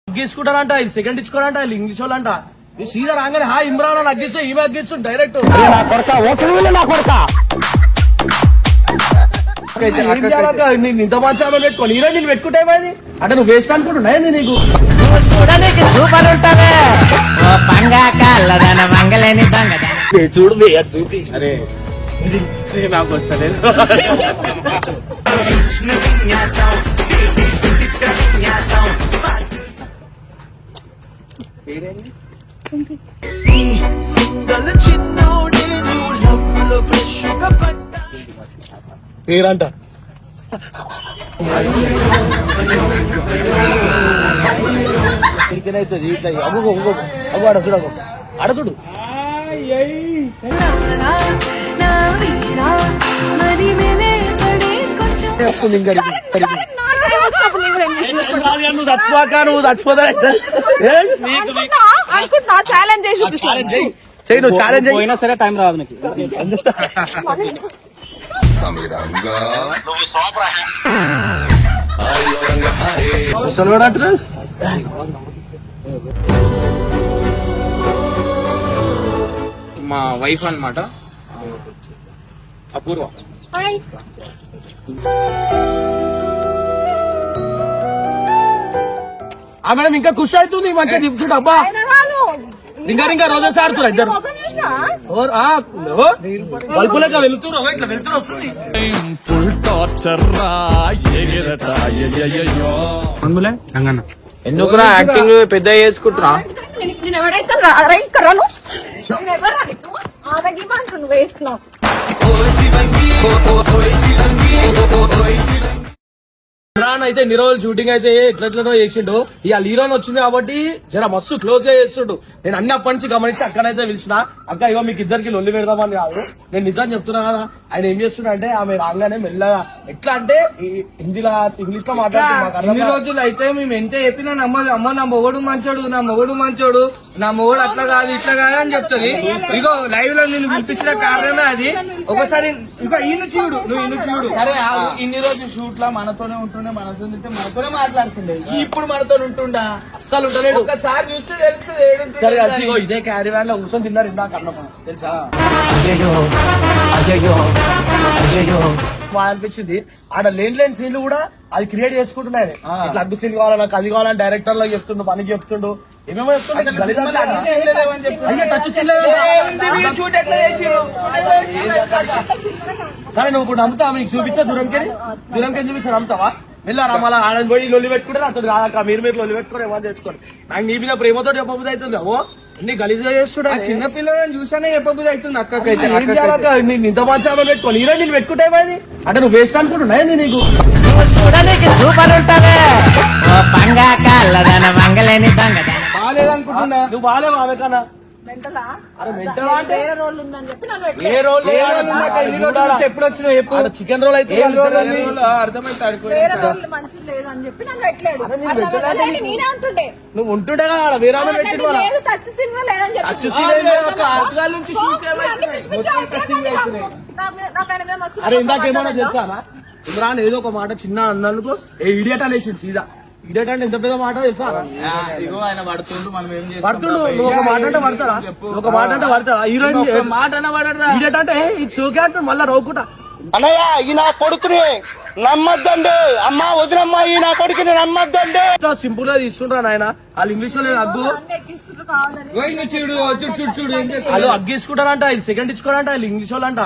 అగ్గించుకుంటారంట వీళ్ళు సెకండ్ ఇచ్చుకోరంట వీళ్ళు ఇంగ్లీష్ వాళ్ళంట సీదా రాగానే హా ఇమ్రాన్ అని అగ్గిస్తే ఈమె అగ్గిస్తుంది డైరెక్ట్ నేను ఇంత మంచి ఆమె పెట్టుకోని ఈరోజు నేను పెట్టుకుంటే ఏమైంది అంటే నువ్వు వేస్ట్ అనుకుంటున్నా నీకు సూపర్ ఉంటావే చూడు చూపి అరే నాకు వస్తలేదు పేరంట అవుతుంది అగు ఆడ చూడు ఆడ చూడు నువ్వు చచ్చిపోక నువ్వు చచ్చిపోతా చెయ్యి నువ్వు ఛాలెంజ్ అయినా సరే టైం రాదు నీకు అంటారు మా వైఫ్ అన్నమాట అపూర్వ. మేడం ఇంకా ఖుషి అవుతుంది మంచిగా చెప్తుంది అబ్బా ఇంకా రోజా ఆడుతున్నారు ఇద్దరు బల్బులక వెళ్తున్నారు ఇట్లా వెళ్తున్నారు వస్తుంది ఎందుకురా యాక్టింగ్ పెద్ద చేసుకుంటున్నా ఇమ్రాన్ అయితే ఇన్ని రోజులు షూటింగ్ అయితే ఎట్లెట్లనో చేసిండు ఇవాళ హీరోన్ వచ్చింది కాబట్టి జర మస్తు క్లోజ్ గా చేస్తుండు. నేను అన్ని అప్పటి నుంచి గమనించి అక్కడైతే పిలిచిన అక్క ఇగో మీకు ఇద్దరికి లొల్లి పెడదామని కాదు నేను నిజం చెప్తున్నా కదా. ఆయన ఏం చేస్తున్నా అంటే ఆమె రాగానే మెల్లగా ఎట్లా అంటే హిందీలో ఇంగ్లీష్ లో మాట్లాడుతున్నా. ఇన్ని రోజులు అయితే మేము ఎంత చెప్పినా నమ్మదు. అమ్మ నా మొగడు మంచోడు నా మొగడు మంచోడు నా మొగడు అట్లా కాదు ఇట్లా కాదు అని చెప్తుంది. ఇగో లైవ్ లో నేను పిలిపించిన కారణమే అది. ఒకసారి ఇక ఈయన చూడు నువ్వు ఈయన చూడు. సరే ఇన్ని రోజులు షూట్ లో మనతోనే ఉంటుండే మనతోనే మాట్లాడుతుండే ఇప్పుడు మనతో ఉంటుండా అస్సలు ఉంటలేడు. ఒకసారి చూస్తే తెలుస్తుంది. సరే అసిగో ఇదే క్యారీ వ్యాన్ లో కూర్చొని తిన్నారు ఇందాక అన్నమా తెలుసా అనిపించింది. ఆడ లేని సీన్లు కూడా అది క్రియేట్ చేసుకుంటున్నాయి. ఇట్లా అగ్గు సీన్ కావాలి నాకు అది కావాలని డైరెక్టర్ లో చెప్తుండు పనికి చెప్తుండు ఏమేమో చెప్తుండే. సరే నువ్వు ఇప్పుడు నమ్ముతావా నీకు చూపిస్తా దూరంకి చూపిస్తా నమ్ముతావా వెళ్ళారా మళ్ళీ ఆడని పోయి లొల్లి పెట్టుకుంటే అతను కాదక్క మీరు లొల్లి పెట్టుకోరు ఏమని తెచ్చుకోండి. నాకు నీ మీద ప్రేమతో చెప్పబుద్ధి అవుతుంది ఓ అన్ని గలీజ్గా చేస్తున్నా. చిన్న పిల్లలను చూసానే చెప్పబుద్ధి అవుతుంది అక్కకైతే. ఇంత మంచి ఆమె పెట్టుకోని ఈరోజు నేను పెట్టుకుంటే ఏమైంది అంటే నువ్వు వేస్ట్ అనుకుంటున్నా నీకు సూపర్ ఉంటావే బాగాలేదనుకుంటున్నా నువ్వు బాగాలేవు ఆమె కన్నా ఎప్పుడు వచ్చినావు ఎప్పుడు చికెన్ రోల్ అయితే నువ్వు ఉంటుండే కదా వేరే అరే ఇందాకేమన్నా తెలుసా ఇమ్రాన్ ఏదో ఒక మాట చిన్న అన్నందుకు ఏ ఇడియట్ అనేసింది సీదా. ఇడియట్ అంటే ఎంత పెద్ద మాట తెలుసా ఆయన పడుతుండు మనం ఏం పడుతుండు నువ్వు ఒక మాట అంటే పడతారా ఒక మాట అంటే పడతారా హీరోయిన్ మాట అన్న పడరా ఇడియట్ అంటే ఇట్స్ ఓకే అంటే మళ్ళీ నవ్వుకుంటా అన్నయ్య ఈ నా కొడుకుని నమ్మద్దండి అమ్మ వదినమ్మా ఈ నా కొడుకుని నమ్మద్దండి. సింపుల్ గా తీసుకుంటా నాయన వాళ్ళు ఇంగ్లీష్ లో అగ్గు వాళ్ళు అగ్గిసుకుంటారంట వీళ్ళు సెకండ్ ఇచ్చుకోరంట వీళ్ళు ఇంగ్లీష్ వాళ్ళంట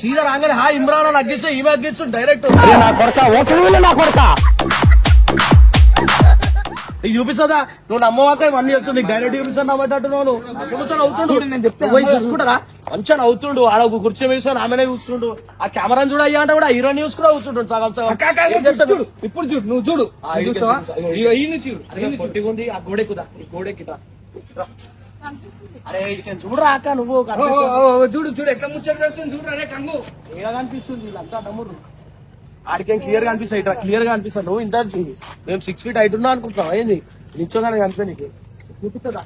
సీదా రాగానే హా ఇమ్రాన్ అని అగ్గిస్తే ఈమె అగ్గిస్తుంది డైరెక్ట్ నీకు చూపిస్తుందా నువ్వు నమ్మవాక ఇవన్నీ చెప్తుంది డైరెక్ట్ చూపిస్తాను నమ్మేటట్టు నువ్వు అవుతుండు నేను చెప్తే పోయి చూసుకుంటారా మంచిగా అవుతుండు ఆడ కుర్చీ వేసుకొని ఆమెనే చూస్తుండు ఆ కెమెరాని చూడ అయ్యా అంటే కూడా హీరోని చూసుకుని అవుతుంటాడు సగం ఇప్పుడు చూడు నువ్వు చూడు పొట్టిగుంది ఆ గోడెక్కుదా ఈ గోడెక్కుదా అరే చూడరా అక్క నువ్వు చూడు చూడు ఎట్లా ముచ్చట చూడు అరే కంగు ఎలా కనిపిస్తుంది వీళ్ళంతా నమ్ముడు ఆడికేం క్లియర్ గా అనిపిస్తాయి ఇట్లా క్లియర్ గా అనిపిస్తాను నువ్వు ఇంత మేము 6 feet హైట్ ఉన్నా అనుకుంటున్నావు ఏంది నిల్చోగానే కనిపి నీకు చూపిస్తుందా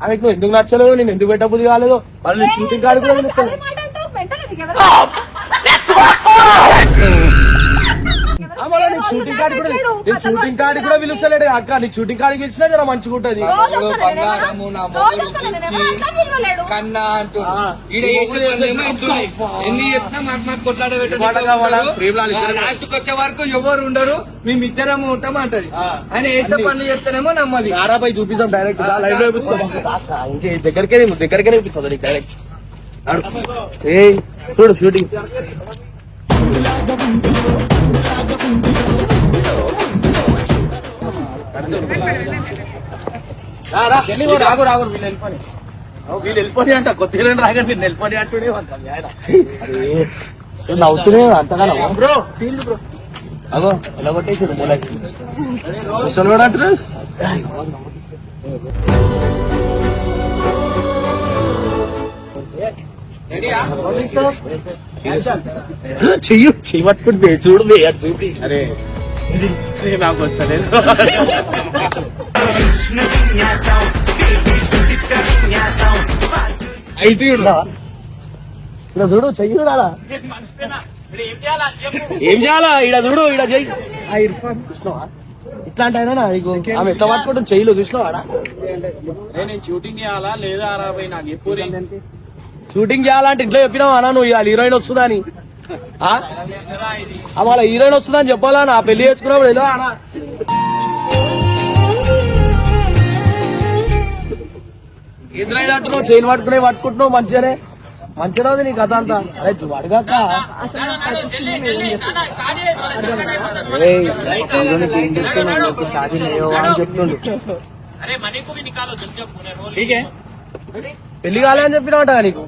ఆమెకు నువ్వు ఎందుకు నచ్చలేవు నేను ఎందుకు పెట్టబుద్ధి కాలేదు మళ్ళీ షూటింగ్ కాదు కూడా తెలుస్తుంది మళ్ళీ నీకు షూటింగ్ కార్డు కూడా నేను షూటింగ్ కార్డు కూడా పిలుస్తలేడు అక్క. నీకు షూటింగ్ కార్డు పిలిచినా జర మంచిగా ఉంటది. బంగారము నా మొగుడు పిచ్చి కన్నా అంటూ ఈడ ఎన్ని చెప్పినా మాకు కొట్లాడబెట్టాలి. లాస్ట్ కి వచ్చే వరకు ఎవరు ఉండరు, మేమిద్దరము ఉంటాం అంటది. ఆయన వేసే పనులు చెప్తేనేమో నమ్మది. ఆరాపై చూపిస్తాం డైరెక్ట్ లైవ్ లో చూపిస్తాం. ఇంకే దగ్గరకే చూపిస్తుంది నీకు డైరెక్ట్. ఏ చూడు షూటింగ్ వీళ్ళు వెళ్ళిపోయి అంట కొద్దిగా రాగా నేను వెళ్ళిపోయి అంటూనే నవ్వుతూనే అంతగా బ్రో బ్రో అగో ఎలా కొట్టేసాడు మూలకి ముసలి కూడా అంటారు. చెయ్యి పట్టుకుంటే చూడు అది చూపి. అరే నాకు వస్తలేదు. ఇలా చూడు చెయ్యి చూడాలా ఏం చేయాలా ఇడ చూడు ఇడ చెయ్యి చూసినావా ఇట్లాంటి అయినా ఆమె ఎంత పట్టుకుంటుంది చెయ్యిలో చూసినావాడా. నేను షూటింగ్ చేయాలా లేదా రాబోయ్ నాకు ఎప్పుడు షూటింగ్ చేయాలంటే ఇంట్లో చెప్పినావా అన్న నువ్వు ఇవాళ హీరోయిన్ వస్తుందా అని. మళ్ళీ హీరోయిన్ వస్తుందని చెప్పాలా నా పెళ్లి చేసుకున్నప్పుడు ఎలా అన్న ఎదురైనట్టున్నావు చైన్ పట్టుకుంటున్నావు మంచిగానే ఉంది నీ కథ అంతా. అరే అడగాక అని చెప్తుండు. పెళ్లి కాలే అని చెప్పినావట నీకు.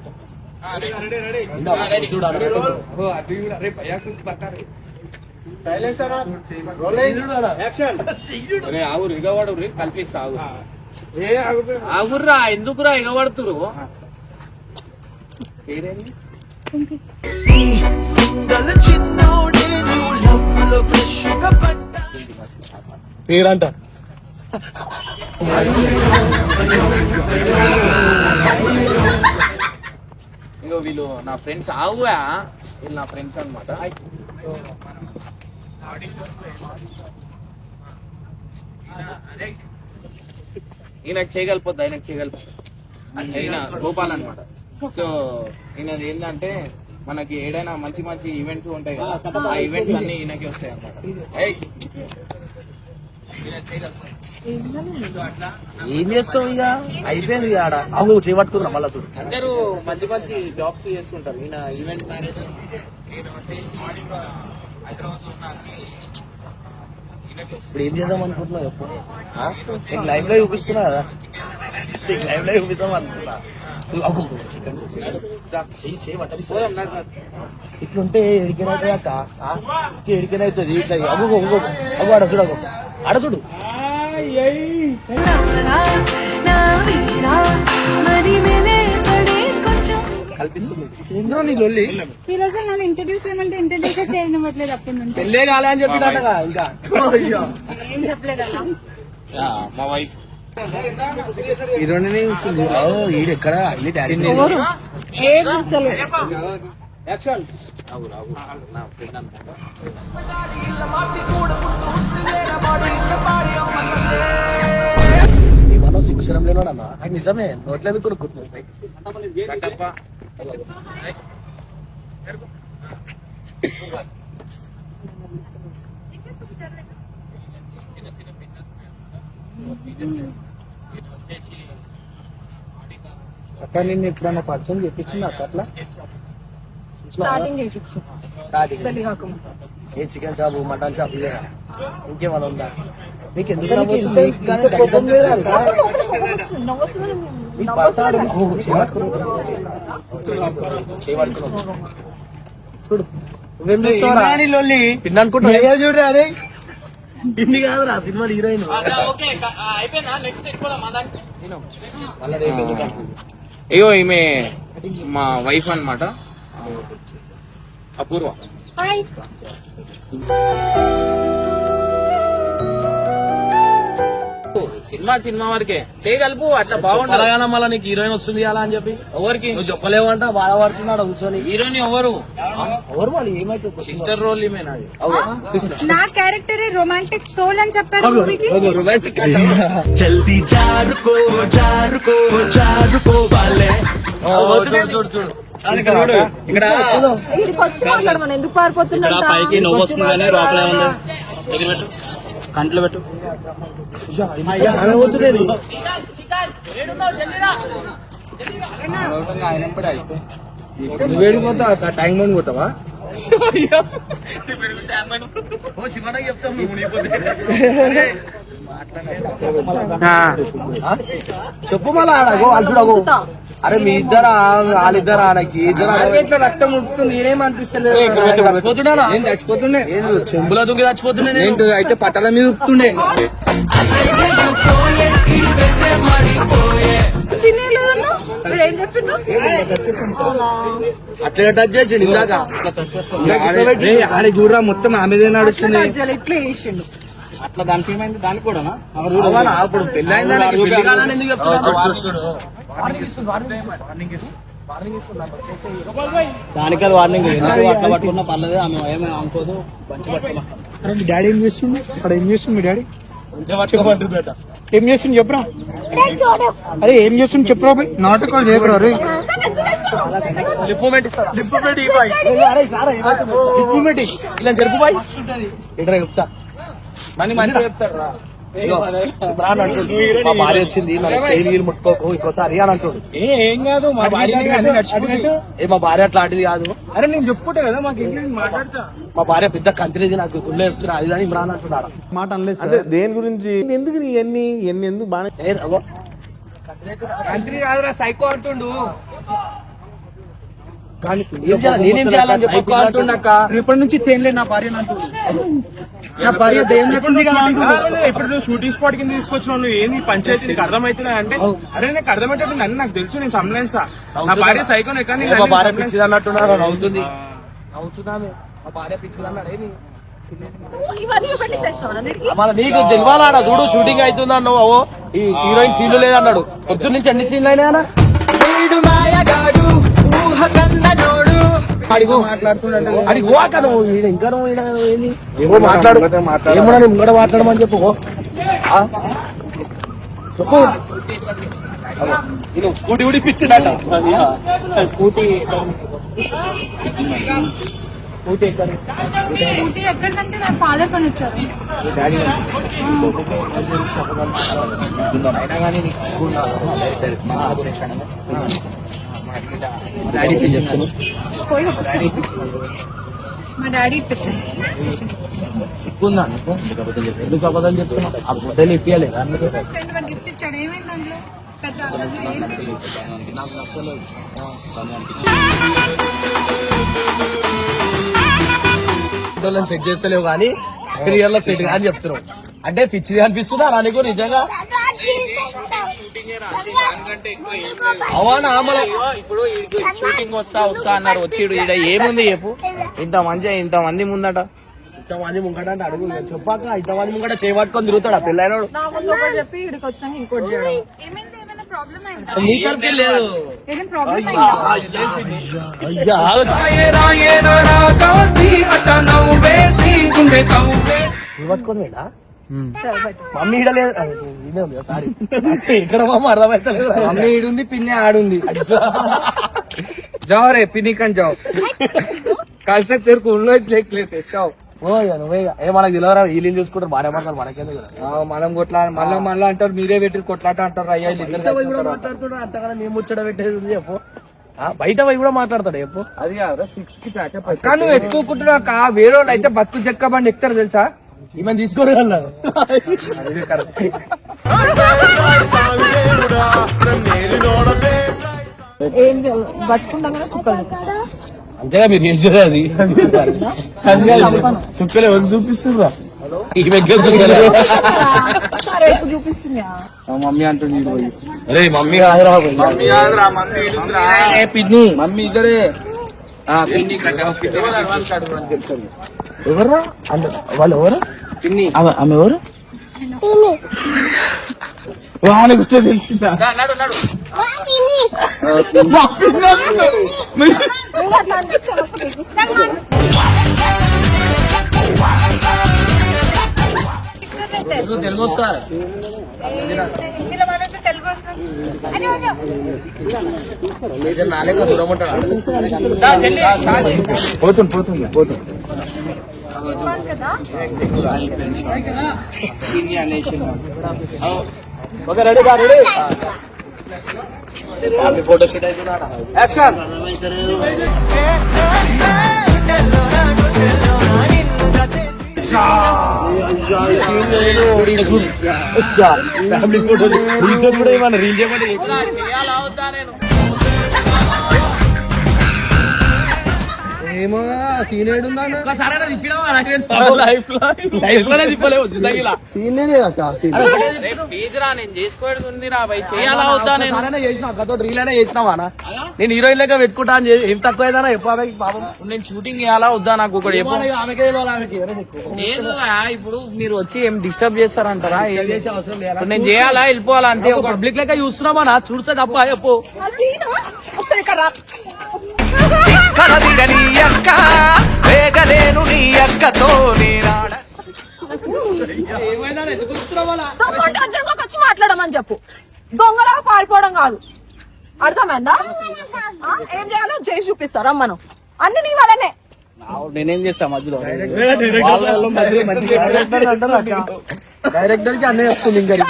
ఆగురు ఎగవాడు కల్పిస్తా ఆగుర్రా ఎందుకురా ఎగబడుతురు. పేరంట ఇగో వీళ్ళు నా ఫ్రెండ్స్ ఆగువా వీళ్ళు నా ఫ్రెండ్స్ అనమాట. ఈయనకు చేయగలిపోద్ది ఆయనకు చేయగలిపోద్ది ఈయన గోపాల్ అనమాట. సో ఈయనది ఏంటంటే మనకి ఏదైనా మంచి మంచి ఈవెంట్స్ ఉంటాయి కదా, ఆ ఈవెంట్స్ అన్ని ఈయనకి వస్తాయి అనమాట. ఏం చేస్తావు ఇక అయిపోయింది ఆడ అవు చేపట్టుకున్నా మళ్ళా చూడు. అందరూ మంచి మంచి జాబ్స్ చేస్తుంటారు. ఈయన ఈవెంట్ మేనేజర్ ఈయన వచ్చేసి హైదరాబాద్ లో ఇప్పుడు ఏం చేద్దాం అనుకుంటున్నావు ఎప్పుడు లైవ్ లో చూపిస్తున్నా కదా లైవ్ లో చూపిస్తాం అనుకుంటున్నా. ఇట్లుంటే ఎడికైనా అక్క ఎడికైనా అవుతుంది ఇట్లా అవ్వు అవ్వు ఆడ చూడు ఆడ చూడు. కల్పిస్తుంది ఏందో నీ లొల్లి. ఇంట్రడ్యూస్ చేయమంటే ఇంట్రడ్యూస్ చేయనివ్వట్లేదు అప్పటి నుంచి. పెళ్ళే కాలే అని చెప్పినట్టుగా ఇంకా ఏం చెప్పలేదన్నా. మా వైఫ్ హీరోయిన్ ఈడు ఎక్కడ అన్ని డాడీ ఏం అసలు నా ఫ్రెండ్ అనుకుంటా. ఏమన్నా సిగ్గుశరం లేనోడన్నా అది నిజమే నోట్లేదు కొనుక్కుంటుంది. అక్క నిన్ను ఎప్పుడన్నా పరిచయం చెప్పించింది అక్క అట్లా స్టార్టింగ్ పెళ్లి కాకుండా ఏ చికెన్ షాపు మటన్ షాపు లేదా ఇంకేమన్నా ఉందా మీకు ఎందుకు చూడు పిన్ అనుకుంటా చూడు అదే పిన్ని కాదు రా సినిమా హీరోయిన్. అయ్యో ఈమె మా వైఫ్ అన్నమాట అపూర్వ. సినిమా వరకే చేయగలుపు, అట్లా బాగుండదు. అలాగనా మళ్ళీ నీకు హీరోయిన్ వస్తుంది అలా అని చెప్పి ఎవరికి నువ్వు చెప్పలేవంట, బాధపడుతున్నాడు కూర్చొని. హీరోని ఎవరు? ఎవరు వాళ్ళు ఏమైతే సిస్టర్ రోల్ ఈమెనాది. నా క్యారెక్టర్ రొమాంటిక్ సోల్ అని చెప్పారు మూవీకి. జల్దీ జారుకో జారుకో జారుకో వాళ్ళే చూడు ఇక్కడ ఇక్కడికి వచ్చి మాట్లాడమని ఎందుకు పారిపోతున్నా? పైకి నవ్వు వస్తుందని లోపల ఉంది. దగ్గర పెట్టు, కంట్లో పెట్టు. వేడిపోతావా? టైం మంది పోతావా? చెప్పు మళ్ళా వాళ్ళు చూడకు. అరే మీ ఇద్దరా వాళ్ళిద్దరా నాకు ఇద్దరు ఇట్లా రక్తం ఉడుతుంది, ఏమనిపిస్తలేదు. చచ్చిపోతున్నానా? నేను చచ్చిపోతుండే, చెంబుల దుంగి చచ్చిపోతున్నా నేను అయితే పట్టాల మీద ఉడుతుండే. అట్లా టచ్ చేసిండు ఇందాక. ఆడ చూడరా మొత్తం ఆమెదే నడుస్తుంది. ఇట్లా చేసిండు. అట్లా దానికి ఏమైంది? దానికి కూడా అవునా? ఇప్పుడు పెళ్లి అయిందని పెళ్లి కాదని ఎందుకు చెప్తున్నావు? దానికి అది వార్నింగ్. ఎందుకు అట్లా పట్టుకున్నా పర్లేదు, ఆమె ఏమీ అనుకోదు. మంచి పట్టుకున్నా. మీ డాడీ ఏం చేస్తుండే? అక్కడ ఏం చేస్తుంది మీ డాడీ? ఏం చేస్తుంది చెప్పురా. అరే ఏం చేస్తుంది చెప్పురా. నాటకాలు చేయకురా. అరే లిప్మెంట్ ఇస్తారా? లిప్మెంట్ ఇలా జరుపు బాయ్ ఇట్లా చెప్తా మనీ మంచిగా చెప్తారు రా. ఇగో, ఇమ్రాన్ అంటుండు, మా భార్య వచ్చింది నాకు చేయి నీళ్ళు ముట్టుకోకు ఇంకోసారి అని అంటుండు. ఏం కాదు, మా భార్య ఏ మా భార్య అట్లాంటిది కాదు. అరే నేను చెప్పుకుంటా కదా, మాకు మాట్లాడతా. మా భార్య పెద్ద కంత్రిది, నాకు గుళ్ళే చెప్తున్నా అది అని ఇమ్రాన్ అంటున్నాడు. మాట అనలేదు దేని గురించి, ఎందుకు నీ ఎన్ని ఎందుకు బాగా మంత్రి కాదురా, సైకో అంటుండు. నేనేం చేయాలని చెప్పి అంటుండక్క. రేపటి నుంచి తేనలే నా భార్య అంటుంది. నా భార్య దయ్యం లేకుంది కదా అంటుంది. ఇప్పుడు నువ్వు షూటింగ్ స్పాట్ కింద తీసుకొచ్చినావు, నువ్వు ఏంది పంచాయతీ నీకు అర్థమవుతున్నా అంటే, అరే నాకు అర్థమైతే నన్ను నాకు తెలుసు, నేను సంప్లైన్సా నా భార్య సైకోన్ ఎక్కడ మా భార్య పిచ్చిది అన్నట్టున్నాడు. నవ్వుతుంది నవ్వుతున్నామే మా భార్య పిచ్చిది అన్నాడు. ఏది మళ్ళీ నీకు తెలియాలా చూడు, షూటింగ్ అవుతుంది అన్నావు, ఈ హీరోయిన్ సీన్లు లేదన్నాడు. పొద్దున్న నుంచి అన్ని సీన్లు అయినా అడిగి ఓక నువ్వు ఇంకా నువ్వు ఏంది ఏమో మాట్లాడు, ఏమన్నా నువ్వు కూడా మాట్లాడమని చెప్పు. చెప్పు నేను స్కూటీ ఉడిపించిండట. స్కూటీ స్కూటీ ఎక్కడ ఎక్కడికంటే నా ఫాదర్ పని వచ్చారు. అయినా కానీ మా డాడీ ఇప్పించారు. సిగ్గుందా నీకు? ఎందుకు అబద్ధం చెప్తున్నావు? ఆ బుడ్డలు ఇప్పియలేదా? ఫ్రెండ్ వాడు గిఫ్ట్ ఇచ్చాడు, ఏమైంది అందులో? పెద్ద అసలు ఏంటి? సెట్ చేస్తలేవు కానీ రియల్ లో సెట్ అని చెప్తున్నావు. అంటే పిచ్చిది అనిపిస్తుందా రా నీకు నిజంగా? అవునా? ఇప్పుడు షూటింగ్ వస్తా అన్నారు, వచ్చిడు ఈడ ఏముంది చెప్పు? ఇంతమంది ముందట, ఇంతమంది ముంగట అంటే అడుగు చెప్పాక ఇంతమంది ముంగట చేయబట్టుకొని తిరుగుతాడు ఆ పిల్లైనడు. నా ముందు ఒకటి చెప్పి ఇక్కడికి వచ్చినాక ఇంకోటి చేయడం. ఏమైంది? ఏమైనా ప్రాబ్లం అయిందా? నీకరికే లేదు. ఏదైనా ప్రాబ్లం అయిందా? పట్టుకొని వెళ్ళా మమ్మీ ఈడ లేదు. సారీ ఇక్కడ మమ్మ అర్థమైతలేదు. మమ్మీ ఈడుంది, పిన్ని ఆడుంది. जाओ रे पिनी कन जाओ कल से तेरे को उन लोग देख लेते जाओ. నువ్వే ఏ మనకు తెలియరా వీళ్ళు చూసుకుంటారు భార్య మాట్లాడు మనకేందుకు మనం కొట్లా మళ్ళా అంటారు, మీరే పెట్టి కొట్లాట అంటారు. అయ్యా మాట్లాడుతున్నాడు అంతగా మేము ముచ్చట పెట్టేది ఉంది చెప్పు. బయట పోయి కూడా మాట్లాడతాడు చెప్పు. అది కాదు 6 కి ప్యాకప్. కానీ నువ్వు ఎక్కుకుంటున్నా, వేరే వాళ్ళు అయితే బతుకు చెక్క బండి ఎక్కుతారు తెలుసా? ఈమె తీసుకోరు అన్నాడు. ఏం పట్టుకుంటాం కూడా కుక్కలు చూపిస్తా. అంతేగా మీరు చేసేది అది. చుక్కలు ఎవరు చూపిస్తున్నా? ఈమె సరే ఇప్పుడు చూపిస్తున్నా. మమ్మీ అంటుంది అరే మమ్మీ కాదురా పిన్ని మమ్మీ ఇద్దరే. పిన్ని ఎవర్రా వాళ్ళు ఎవరు? పిన్ని ఆమె ఎవరు? వాని గురించి తెలిసిందా నడు నడు నువ్వు అట్లా అనిపించావు. నాకు తెలుగు వస్తా హిందీలో మాట్లాడితే తెలుగు వస్తుంది. అని అన్నా. నాలేక దూరం ఉంటాడు. పోతుంది చెప్పాను కదా. ఓకే రెడీ ఫోటో షూట్ అయిపోయినా యాక్షన్. ఫ్యామిలీ ఫోటో కూడా ఏమన్నా రీల్ చేయమంటే చేయాలా వద్దా నేను ఏమో సీన్ ఏడుందా లైఫ్ లోనే తిప్పలేవు జిందగీలా. సీన్ రేపు ప్లీజ్ రా నేను చేసుకోవడం ఉంది రా భయ్ చేయాలా వద్దా నేను చేసిన అక్కతో రీల్ అయినా చేసినావా నేను హీరోయిన్ లెక్క పెట్టుకుంటా అని ఏం తక్కువ అయిందా చెప్పు పాపం. నేను షూటింగ్ చేయాలా వద్దా నాకు ఒకటి చెప్పు ఆమెకే ఇవ్వాలి, ఆమెకి ఎవరో చెప్పు. లేదు ఇప్పుడు మీరు వచ్చి ఏం డిస్టర్బ్ చేస్తారంటారా ఏం చేసే అవసరం లేదా? ఇప్పుడు నేను చేయాలా వెళ్ళిపోవాలా అంతే ఒక పబ్లిక్ లెక్క చూస్తున్నామా చూస్తే తప్ప చెప్పు. ఆ సీను ఒకసారి ఇక్కడ రా. ఏమైనా ఎందుకు చూస్తున్నావా? దమ్ముంటే అర్జున్కి వచ్చి మాట్లాడమని చెప్పు. దొంగలాగా పారిపోవడం కాదు, అర్థమైందా? ఏం చేయాలో చేసి చూపిస్తారా మనం అన్ని నీ వల్లనే. నేనేం చేస్తా మధ్యలో డైరెక్టర్ కి అన్నీ వస్తుంది ఇంకా సరే,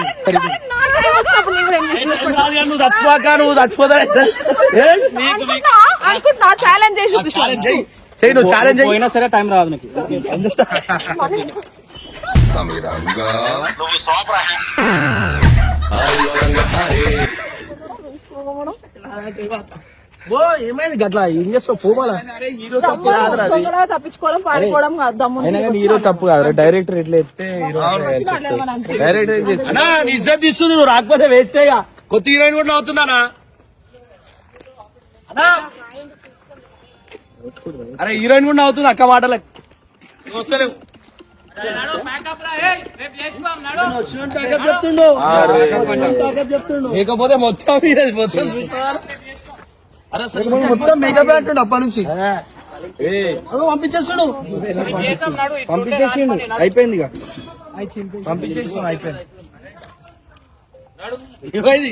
నా టైం వచ్చినప్పుడు నీ కూడా ఏం చేస్తావు? నువ్వు చచ్చిపోక నువ్వు చచ్చిపోతా అనుకుంటున్నా ఛాలెంజ్ చేసి చూపిస్తాను. చెయ్యి నువ్వు ఛాలెంజ్ పోయినా సరే టైం రాదు నీకు. ఏమైంది గట్లా ఏం చేస్తావు పోవాలా? హీరో తప్పు కాదురా అది. దొంగలాగా తప్పించుకోవడం పారిపోవడం కాదు, దమ్ముంటే అయినా కానీ హీరో తప్పు కాదు, డైరెక్టర్ ఎట్లా చెప్తే డైరెక్టర్ ఏం చేస్తా. అన్నా నీ ఇజ్జత్ తీస్తుంది, నువ్వు రాకపోతే వేస్ట్ అయ్యా. కొత్త హీరోయిన్ కూడా అవుతుందానా? అన్నా అరే హీరోయిన్ కూడా అవుతుంది అక్క మాటలకు. వస్తలేవు లేకపోతే మొత్తం మొత్తం చూస్తావా? అరే అసలు మొత్తం మేకప్ అంటుండే అప్పటి నుంచి. పంపించేస్తాడు, పంపించేసిండు అయిపోయింది ఇక. పంపించేసి అయిపోయింది. ఏమైంది?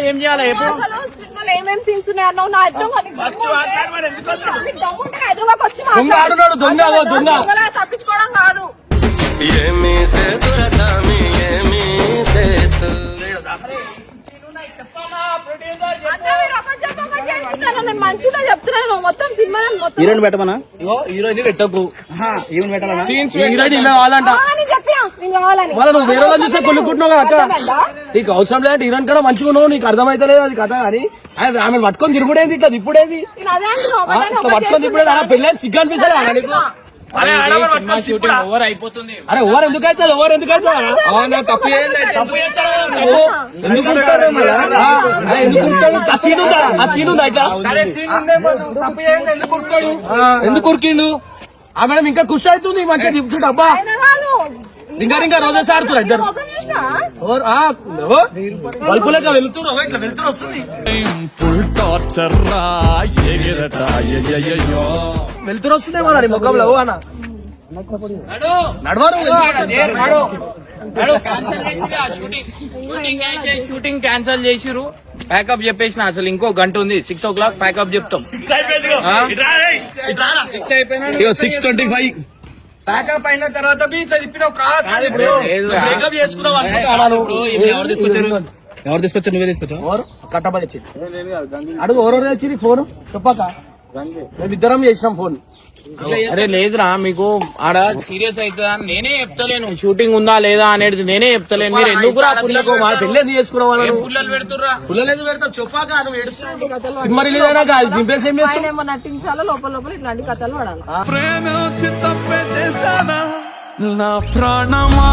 ఏం చేయాలా అసలు సినిమాలో ఏమేం సీన్స్ ఉన్నాయి అన్నావు నా అర్థం కాదు. దమ్ముంటే హైదరాబాద్ వచ్చి దొంగ ఆడున్నాడు, దొంగ ఓ దొంగ. దొంగలాగా తప్పించుకోవడం కాదు. అన్న, మీరు ఒకటి చెప్పు, ఒకటి చేస్తున్నారు. నేను మంచిగా చెప్తున్నాను, నువ్వు మొత్తం సినిమా మొత్తం హీరోయిన్ పెట్టమనా? ఇగో హీరోయిన్ పెట్టకు, ఈవెన్ పెట్టాలనా? హీరోయిన్ ఇలా కావాలంట. అని చెప్పినా నేను కావాలని. మళ్ళీ నువ్వు వేరే వాళ్ళు చూస్తే కొనుక్కుంటున్నావు కదా అక్క. నీకు అవసరం లేదంటే హీరోయిన్ కూడా మంచిగా ఉన్నావు, నీకు అర్థమైతలేదు అది కథ అని. ఆమె పట్టుకొని తిరుగుడేంది ఇట్లా తిప్పుడేంది? నేను అదే అంటున్నా, ఆ, ఒకటే ఇట్లా పట్టుకొని తిప్పుడేది అలా పెళ్ళని సిగ్గు అనిపిస్తుంది అలా నీకు? షూటింగ్ ఓవర్ అయిపోతుంది అరే ఓవర్ ఎందుకు అవుతుంది, ఓవర్ ఎందుకు అవుతుంది? అవునా తప్పు ఏంది? తప్పు చేస్తావా నువ్వు? ఎందుకు ఉంటారు మళ్ళా? ఎందుకు ఉంటాడు? ఆ సీన్ ఉందా, ఆ సీన్ ఉందా ఇట్లా? సరే సీన్ ఉందేమో, తప్పు ఏంది? ఎందుకు ఉంటాడు? ఎందుకు ఉరికిండు? ఆ మేడం ఇంకా ఖుషి అవుతుంది మంచిగా తిప్పుతుంటే అబ్బా. ఆయన కాదు. ఇంకా రోజెస్ ఆడుతున్నారు ఇద్దరు. ముఖం చూసినా? బల్బు లెక్క వెళ్తున్నారు, ఇట్లా వెళ్తురు వస్తుంది. వెళ్తురు వస్తుంది మన ముఖంలో అన్న నడవరు. షూటింగ్ క్యాన్సిల్ చేసిరు, ప్యాకప్ చెప్పేసిన. అసలు ఇంకో గంట ఉంది, 6 o'clock ప్యాకప్ చెప్తాం. 6:25 ప్యాకప్ అయిన తర్వాత బి ఇట్లా తిప్పినావు కాదు. బ్రేకప్ చేసుకున్నావు అనుకుంటా నువ్వు. ఎవరు తీసుకొచ్చారు? నువ్వే తీసుకొచ్చావు? కట్టబడి వచ్చింది అడుగు ఎవరెవరు వచ్చి ఫోన్ చెప్పాక మేమిద్దరం చేసినాం ఫోన్. అరే లేదురా, మీకు ఆడ సీరియస్ అవుతుందా నేనే చెప్తలేను. షూటింగ్ ఉందా లేదా అనేది నేనే చెప్తలేను. మీరు ఎందుకు రా పుల్లకు పెళ్ళి ఎందుకు చేసుకున్నావు? ఏం పుల్లలు పెడుతుర్రా? పుల్లలు ఎందుకు పెడతావు చెప్పాక నువ్వు ఏడుస్తున్నావు. సినిమా రిలీజ్ అయినాక అది చింపేసి ఏం ఆయన చేస్తావు? ఏమో నటించాలో లోపల లోపల ఇట్లాంటి కథలు పడాలి. ప్రేమ తప్పే చేశానా నా ప్రాణమా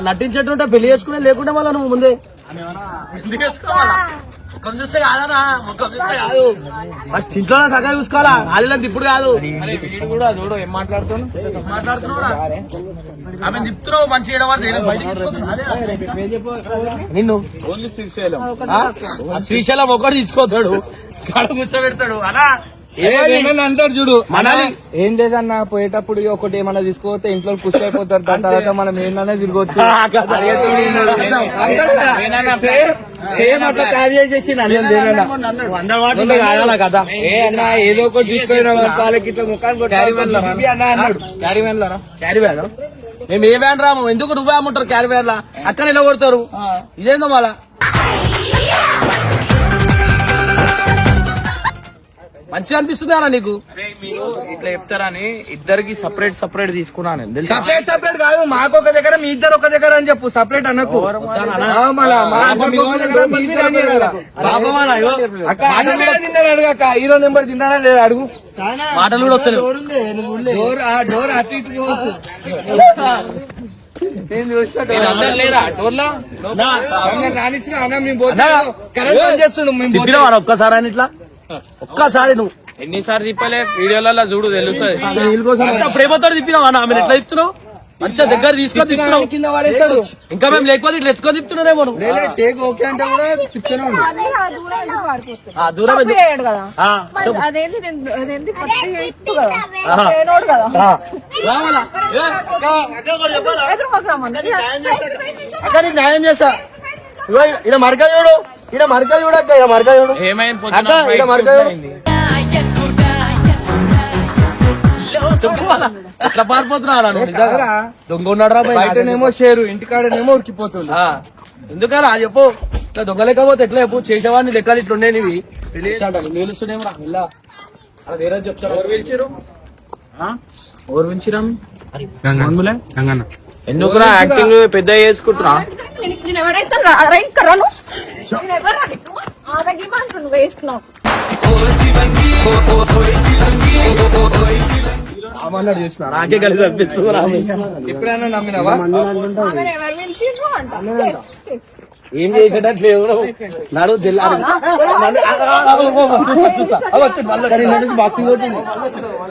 నటించేటుంటే పెళ్లి చేసుకునే లేకుండా మళ్ళీ నువ్వు ముందే ఎందుకు చేసుకోవాలా? ముఖం చూస్తే కాదనా, ముఖం చూస్తే కాదు, ఫస్ట్ ఇంట్లో సగం చూసుకోవాలా, ఆలీలంత ఇప్పుడు కాదు. అరే వీడు కూడా చూడు ఏం మాట్లాడుతున్నావు. మాట్లాడుతున్నావురా, ఆమె తిప్పుతున్నావు మంచిగా ఏడవాడు బయటకు తీసుకొస్తున్నావు. నిన్ను ఓన్లీ శ్రీశైలం ఆ శ్రీశైలం ఒకటి తీసుకోతాడు, కాడ కూర్చోబెడతాడు అలా అంటారు చూడు మనాలి. ఏం లేదన్నా పోయేటప్పుడు ఒకటి ఏమన్నా తీసుకోపోతే ఇంట్లో పుష్టి అయిపోతారు, దాని తర్వాత మనం ఏంటనే తిరగొచ్చు. సేమ్ అట్లా క్యారీ చేసేసి కదా ఏ అన్న ఏదో ఒకటి తీసుకుని వాళ్ళకి ఇట్లా ముఖాన్ని క్యారీ వ్యాన్ లారా క్యారీ వ్యాన్ మేము ఏ వ్యాన్ రాము, ఎందుకు నువ్వే అమ్ముంటారు క్యారీ వ్యాన్ లా, అక్కడ ఇలా కొడతారు. ఇదేందో మళ్ళా మంచిగా అనిపిస్తుంది అన్న నీకు. అరే మీరు ఇట్లా చెప్తారని ఇద్దరికి సపరేట్ తీసుకున్నాను తెలుసా. సపరేట్ కాదు, మాకు ఒక దగ్గర మీ ఇద్దరు ఒక దగ్గర అని చెప్పు, సపరేట్ అనకు. అడగక హీరో నెంబర్ తిన్నాడా లేదా అడుగు. మాటలు కూడా వస్తాయి. డోర్ అటు ఇటు పోవచ్చు. నేను నేను అందరు లేరా డోర్లో రానిచ్చిన అన్న మేము కరెంట్ పని చేస్తున్నాం మేము తిప్పినావా ఒక్కసారి అని ఇట్లా, ఒక్కసారి నువ్వు ఎన్నిసార్లు తిప్పలే వీడియోలలో చూడు తెలుస్తుంది. ప్రేమతో తిప్పినావా ఆమె ఎట్లా తిప్పుతున్నావు, మంచిగా దగ్గర తీసుకొని తిప్పుతున్నావు. కింద పడేస్తాడు. ఇంకా మేము లేకపోతే ఇట్లా ఎత్తుకొని తిప్పుతున్నారేమో నువ్వు. టేక్ ఓకే అంటే కూడా తిప్పుతూనే ఉండు. ఆ దూరం ఎందుకు? వేయడు కదా ఆ, మరి అదేంటి పత్తి ఎత్తు కదా, వేయనోడు కదా. రావాలా? ఏ, ఎదురుకోకు రమ్మంది. అక్క నీకు న్యాయం చేస్తా. ఇగో ఈడ మరక చూడు, ఈడ మరక చూడక్క, ఈడ మరక చూడు. ఏమైంది అక్క, ఈడ మరక చూడు. చెప్పుకోవాలా? ఎట్లా పారిపోతున్నావా నువ్వు? నిజంగా దొంగ ఉన్నాడు రా బయటనేమో షేరు, ఇంటికాడనేమో ఉరికిపోతుంది. ఎందుకలా చెప్పు, ఇట్లా దొంగ లేకపోతే ఎట్లా చెప్పు, చేసేవాడిని లెక్కలు ఇట్లా ఉండే నీవి నిలుస్తున్నాయేమో రా వెళ్ళా. అలా వేరే చెప్తాను. ఎవరు పెంచిరా ఎందుకురా యాక్టింగ్ పెద్ద చేసుకుంటున్నా. నేను ఎవరైతే రాను, నేను ఎవరు ఆరోగ్యమంటు నువ్వు వేసుకున్నావు. రామన్నాడు చేసిన నాకే కలిసి అనిపిస్తుంది. ఎప్పుడైనా నమ్మినావా? ఆమెను ఎవరు పిలిచిండ్రు అంట. ఏం చేసేటట్లు ఎవరు నాడు జిల్లా బాక్సింగ్ అవుతుంది.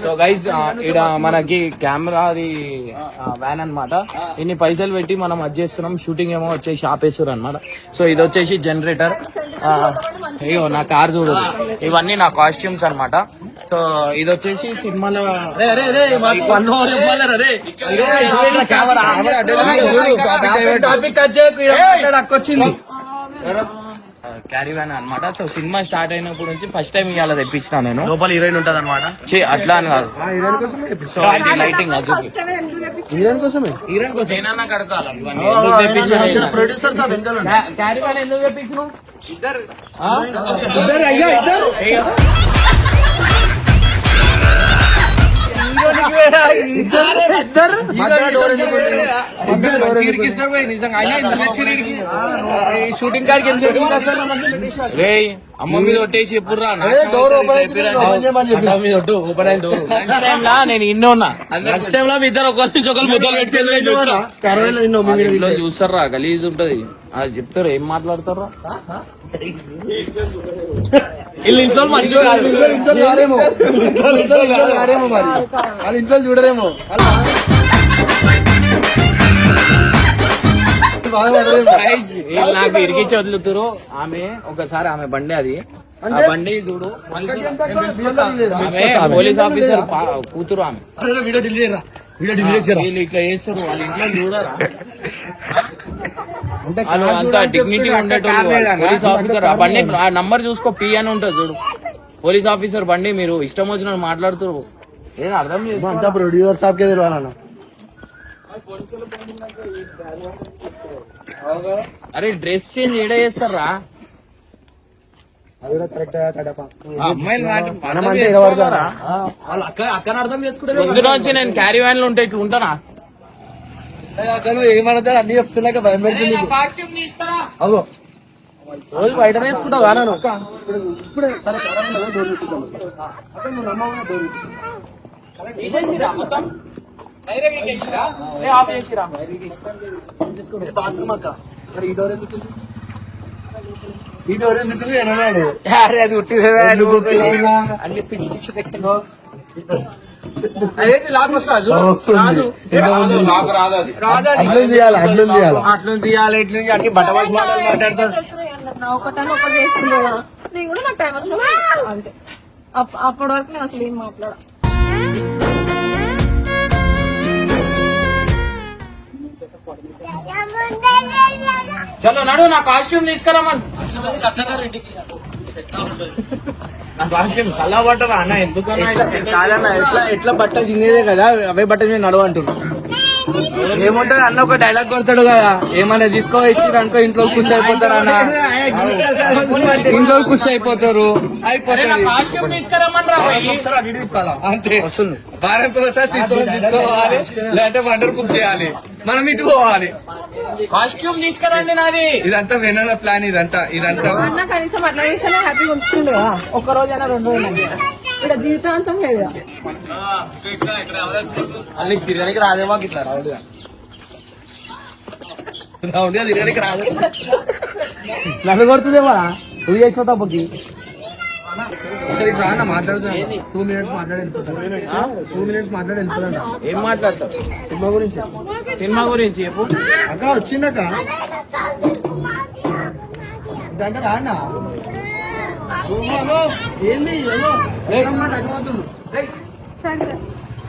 సో గైస్ ఇక్కడ మనకి కెమెరాది వ్యాన్ అన్నమాట. ఇన్ని పైసలు పెట్టి మనం అది చేస్తున్నాం. షూటింగ్ ఏమో వచ్చేసి ఆపేస్తారు అనమాట. సో ఇది వచ్చేసి జనరేటర్. అయ్యో నా కార్ చూడదు. ఇవన్నీ నా కాస్ట్యూమ్స్ అన్నమాట. సో ఇది వచ్చేసి సినిమాలో టాపిక్ వచ్చింది క్యారీ వ్యాన్ అనమాట. సో సినిమా స్టార్ట్ అయినప్పటి నుంచి ఫస్ట్ టైం ఇవాళ తెప్పించిన నేను. లోపల హీరోయిన్ ఉంటది అనమాట. అట్లా అని కాదు. సో అది లైటింగ్ అది హీరోయిన్ కోసమే. నేనన్నా కడతాను ఇవన్నీ. ఎందుకు తెప్పించాను? ప్రొడ్యూసర్ సాబ్ వెనకాల క్యారీ వ్యాన్ ఎందుకు తెప్పించినావు? ఇద్దరు షూటింగ్ కాడికి రే అమ్మ మీద కొట్టేసి ఎప్పుడు రా డోర్ ఓపెన్ చేయమని చెప్పి ఓపెన్ అయింది. లంచ్ టైం లా నేను ఇన్నో ఉన్నా. నెక్స్ట్ టైం లో మీ ఇద్దరు ఒకరి నుంచి ఒకరు ముద్దలు పెట్టి కరవేలో తిన్నావు మీ మీద. ఇంట్లో చూస్తారా గలీజ్ ఉంటది. అది చెప్తారు ఏం మాట్లాడతారా? వీళ్ళు ఇంట్లో మంచిగా కాదు. ఇంట్లో రారేమో, ఇంట్లో రారేమో, మరి వాళ్ళ ఇంట్లో చూడరేమో, బాగా పడరేమో. వీళ్ళు నాకు ఇరిగించి వదులుతారు. ఆమె ఒకసారి ఆమె బండి అది ఆ బండి చూడు ఆమె పోలీస్ ఆఫీసర్ కూతురు ఆమె. వీడియో డిలీట్ రా, వీడియో డిలీట్ చేయరా. వీళ్ళు ఇట్లా చేస్తారు. వాళ్ళ ఇంట్లో చూడరా వాళ్ళు అంత డిగ్నిటీ ఉండేటోళ్ళు. పోలీస్ ఆఫీసర్ ఆ బండి ఆ నంబర్ చూసుకో, పి అని ఉంటుంది చూడు. పోలీస్ ఆఫీసర్ బండి మీరు ఇష్టం వచ్చిన మాట్లాడుతారు. ఏం అర్థం చేసుకో. అంతా ప్రొడ్యూసర్ సాబ్ కే తెలియాలన్నా. అరే డ్రెస్ చేంజ్ ఏడ చేస్తారా? అది కూడా కరెక్ట్ కడప. అమ్మాయిలు వాళ్ళు అక్కని అర్థం చేసుకుంటే ముందు నుంచి నేను క్యారీ వ్యాన్ లో ఉంటే ఇట్లా ఉంటానా? ఏమవుతాడు అన్ని చెప్తున్నాక భయం పెడుతుంది. అగో రోజు బయట వేసుకుంటావు కానీ తీసేసిరా మొత్తం? డైరెక్ట్ ఎక్కిరా ఆఫ్ చేసిరా బాత్రూమ్ అక్క మరి ఈ డోర్ ఎందుకు ఈ డోర్ ఎందుకు అన్నాడు అరే అది ఉట్టిదే అన్ని పిచ్చి పిచ్చి పెట్టిందో అదేంటి లాక్ వస్తుంది నాకు రాదు అది అట్లా చేయాలి అట్లా తీయాలి ఇట్లా అన్ని బట్ట మాట్లాడతారు నా ఒకటాను ఒకటి చేస్తుండే కదా నేను కూడా నాకు టైం వచ్చినప్పుడు అంతే అప్పటి వరకు నేను అసలు ఏం మాట్లాడా చలో నడు నా కాస్ట్యూమ్ తీసుకురామని నా కాస్ట్యూమ్ చల్ల పట్టరా అన్న ఎందుకన్నా కాదన్న ఎట్లా బట్టలు తినేదే కదా అవే బట్టలు మీద నడవ అంటున్నాను ఏముంటది అన్న ఒక డైలాగ్ కొడతాడు కదా ఏమన్నా తీసుకో ఇచ్చి అనుకో ఇంట్లో ఖుషి అయిపోతారు అన్న ఇంట్లో ఖుషి అయిపోతారు కాస్ట్యూమ్ తీసుకురామని రా అంతే వస్తుంది వారానికి ఒకసారి తీసుకోవాలి లేదంటే వండర్ కుక్ చేయాలి మనం ఇటు పోవాలి కాస్ట్యూమ్ తీసుకురండి నాది ఇదంతా వెనల ప్లాన్ ఇదంతా అన్న కనీసం అట్లా చేసినా హ్యాపీగా ఉంచుతుండే కదా ఒక్క రోజైనా 2 రోజులు ఇక్కడ జీవితాంతం లేదు అన్ని తిరగడానికి రాదేమో ఇట్లా రౌండ్గా తిరగడానికి రాదు నన్ను కొడుతుందేమో నువ్వు చేసిన తప్పకి సరే రాన్న మాట్లాడుతున్నా 2 minutes మాట్లాడి వెళ్ళిపోతాను 2 minutes మాట్లాడి వెళ్ళిపోతాను ఏం మాట్లాడతావు సినిమా గురించి సినిమా గురించి చెప్పు అక్క వచ్చిందక్క ఇదంటే రాన్న ఏంది అడగవద్దు సరే